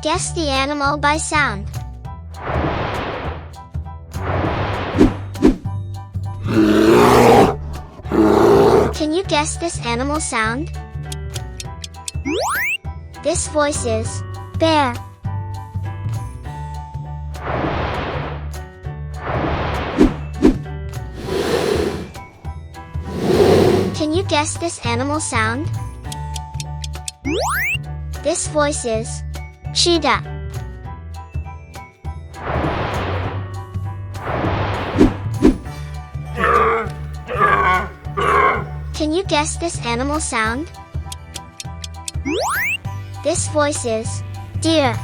Guess the animal by sound. Can you guess this animal sound? This voice is bear. Can you guess this animal sound? This voice is cheetah. Can you guess this animal sound? This voice is deer.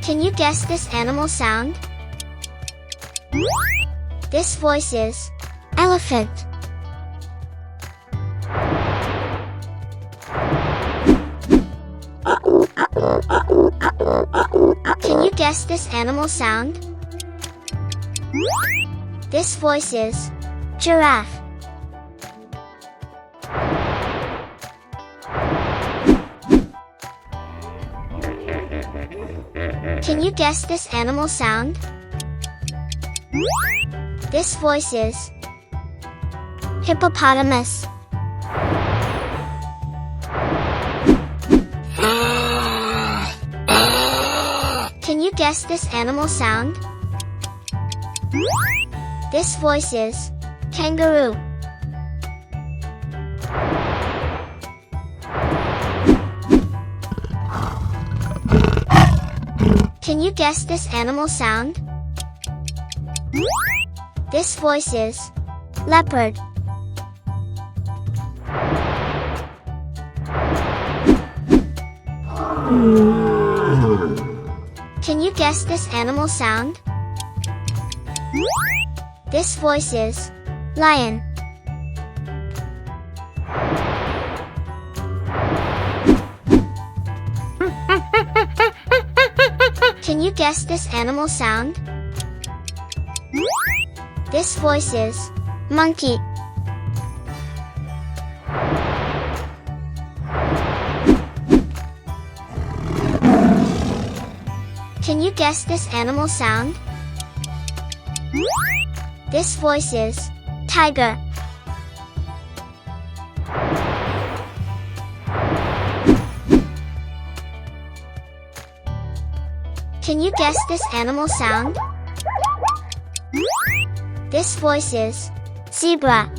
Can you guess this animal sound? This voice is elephant. Can you guess this animal sound? This voice is giraffe. Can you guess this animal sound? This voice is hippopotamus. Can you guess this animal sound? This voice is kangaroo. Can you guess this animal sound? This voice is leopard. Can you guess this animal sound? This voice is lion. Can you guess this animal sound? This voice is monkey. Can you guess this animal sound? This voice is tiger. Can you guess this animal sound? This voice is zebra.